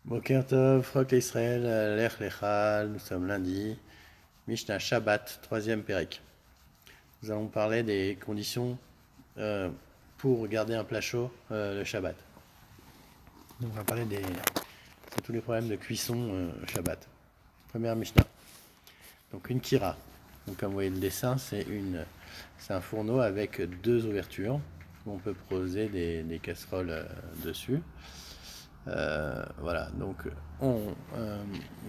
Boker Tov, Frok Israël, Lech Lechal, nous sommes lundi, Mishnah Shabbat, troisième Pérec. Nous allons parler des conditions pour garder un plat chaud le Shabbat. Donc on va parler de tous les problèmes de cuisson Shabbat. Première Mishnah. Donc une kira. Donc comme vous voyez le dessin, c'est un fourneau avec deux ouvertures où on peut poser des casseroles dessus. Voilà, donc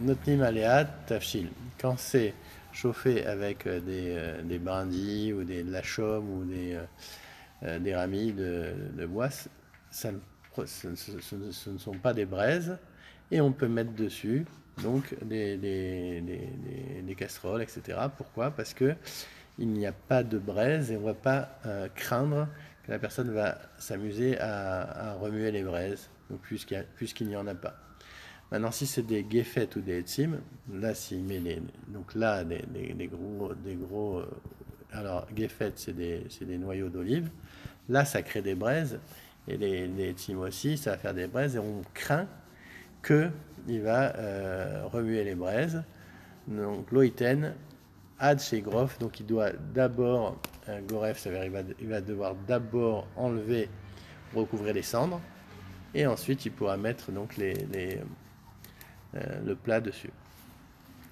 Notnim Aléat Tafshil. Quand c'est chauffé avec des brindilles ou de la chaume ou des ramis de bois, ce ne sont pas des braises et on peut mettre dessus donc des casseroles, etc. Pourquoi? Parce que il n'y a pas de braise et on ne va pas craindre que la personne va s'amuser à remuer les braises, puisqu'il n'y en a pas. Maintenant, si c'est des guéfettes ou des etzim, là, s'il met donc là, des gros alors, guéfettes, c'est des noyaux d'olive. Là, ça crée des braises, et les etzim aussi, ça va faire des braises, et on craint qu'il va remuer les braises. Donc, loïten, Ad chez Grof, donc il doit d'abord, Goref, ça veut dire il va devoir d'abord enlever, recouvrir les cendres, et ensuite il pourra mettre donc le plat dessus.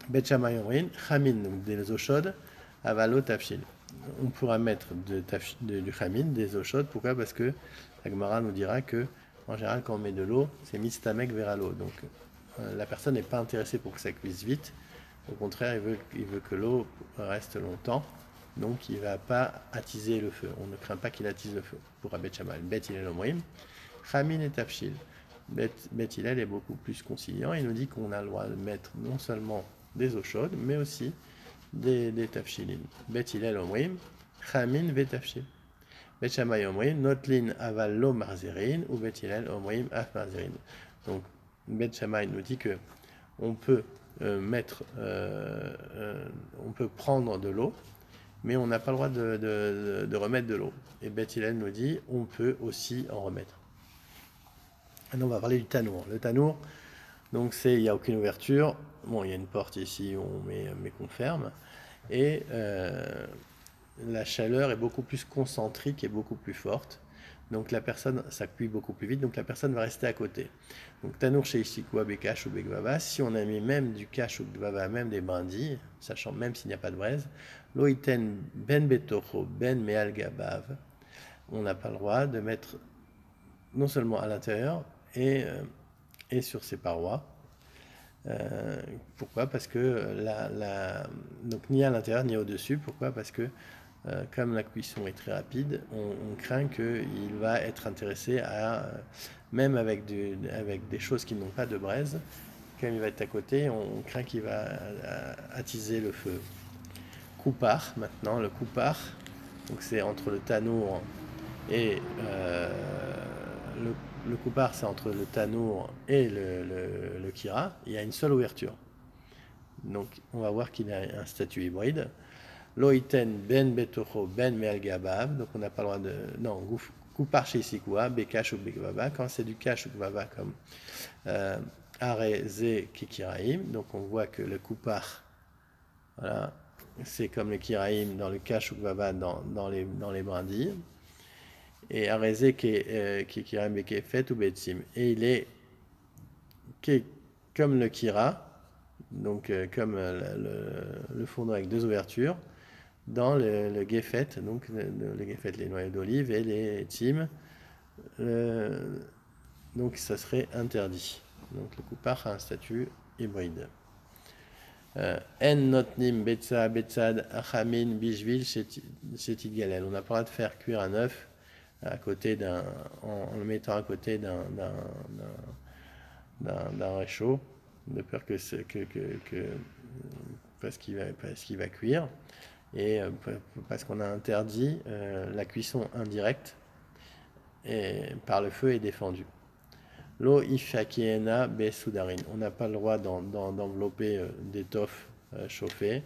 Bet Shammai Omrin, Chamin, donc des eaux chaudes, Avalo Tafshil. On pourra mettre du Chamin, des eaux chaudes, pourquoi? Parce que la Gemara nous dira que, en général, quand on met de l'eau, c'est mistamek vers l'eau. Donc la personne n'est pas intéressée pour que ça cuise vite. Au contraire, il veut que l'eau reste longtemps, donc il ne va pas attiser le feu. On ne craint pas qu'il attise le feu. Pour Bet Shammai, Bet Hillel Omrim, Chamin et Tafshil. Bet Hillel est beaucoup plus conciliant. Il nous dit qu'on a le droit de mettre non seulement des eaux chaudes, mais aussi des tafshilin. Bet Hillel Omrim, Chamin ve Tafshil. Bet Shammai Omrim, Notlin aval lo marzerin, ou Bet Hillel Omrim af marzerin. Donc Bet Shammai nous dit que on peut on peut prendre de l'eau, mais on n'a pas le droit de remettre de l'eau. Et Beth Hillel nous dit, on peut aussi en remettre. Maintenant, on va parler du tanour. Le tanour, donc il n'y a aucune ouverture. Bon, il y a une porte ici où mais qu'on ferme. Et la chaleur est beaucoup plus concentrique et beaucoup plus forte. Donc la personne, ça cuit beaucoup plus vite, donc la personne va rester à côté. Donc Tanour chez Ishikwa, Bekash ou Begvava, si on a mis même du cash ou Begvava, même des brindilles, sachant même s'il n'y a pas de braise, Loïten Ben Betocho, Ben Meal Gabav, on n'a pas le droit de mettre non seulement à l'intérieur et sur ses parois. Pourquoi? Parce que donc ni à l'intérieur ni au-dessus. Pourquoi? Parce que comme la cuisson est très rapide, on craint qu'il va être intéressé à, même avec des choses qui n'ont pas de braise, comme il va être à côté, on craint qu'il va attiser le feu. Coupard, maintenant, le coupard, donc c'est entre le tanour et le coupard, c'est entre le tanour et le kira, il y a une seule ouverture. Donc on va voir qu'il a un statut hybride. Loïten ben betocho ben mealgabav, donc on n'a pas le droit de. Non, coupar chez Sikwa, bekash ou bekvava, quand c'est du kash ou kvava comme areze kikiraim, donc on voit que le coupar, voilà, c'est comme le kiraim dans le kash ou kvava dans les brindilles, et areze kikiraim bekefet ou betsim, et il est comme le kira, donc comme le fourneau avec deux ouvertures, dans le geffet, donc le geffet, les noyaux d'olive et les tim, donc ça serait interdit. Donc le coupard a un statut hybride. En notnim betza betzad achamin bishvil shetit galel. On n'a pas le droit de faire cuire un œuf à côté en le mettant à côté d'un réchaud, de peur parce qu'il va cuire. Et parce qu'on a interdit la cuisson indirecte par le feu est défendue. L'eau ifakiena be soudarine. On n'a pas le droit d'envelopper d'étoffe chauffée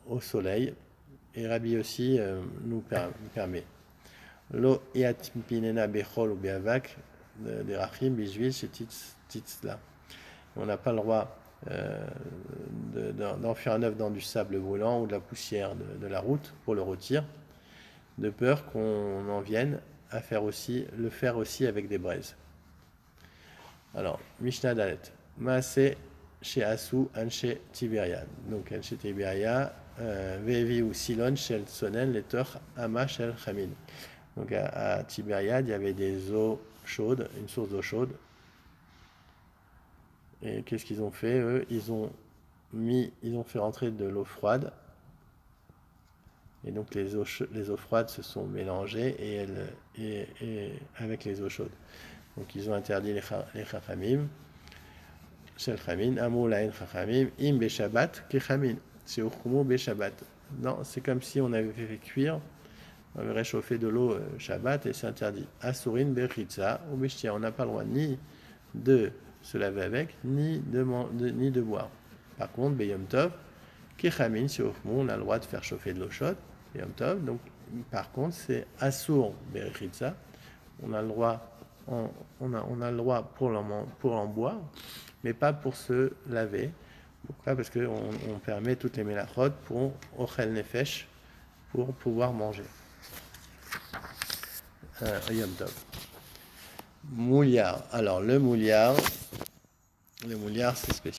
au soleil. Et Rabbi aussi nous permet. L'eau iatpinena bechol ou beavak. des rachim, bijvil, chez Titzla. On n'a pas le droit d'enfuir un œuf dans du sable brûlant ou de la poussière de la route pour le rôtir, de peur qu'on en vienne à le faire aussi avec des braises. Alors, Mishnah Dalet. Maase chez Asu Anche Tiberia. Donc, Anche Tiberia, Vevi ou Silon Shel Sonen, Letor Ama Shel Chamin. Donc, à Tibériade, il y avait des eaux chaudes, une source d'eau chaude. Et qu'est-ce qu'ils ont fait, eux? Ils ont fait rentrer de l'eau froide. Et donc, les eaux froides se sont mélangées et avec les eaux chaudes. Donc, ils ont interdit les chachamim. Shel chamin, amou laen chachamim, im beshabbat kechamin. C'est uchmu beshabbat. Non, c'est comme si on avait fait cuire, on avait réchauffé de l'eau Shabbat et c'est interdit. Asurin bechitza ou beshtia. On n'a pas le droit ni de se laver avec, ni de boire. Par contre, beyom tov, kechamin, c'est uchmu, on a le droit de faire chauffer de l'eau chaude. Beyom tov, donc par contre, c'est asur bechitza. On a le droit. On a le droit pour en boire, mais pas pour se laver. Pourquoi? Parce qu'on permet toutes les mélachot pour ochel nefesh, pour pouvoir manger. Yom Tov. Mouliard. Alors, le mouliard, c'est spécial.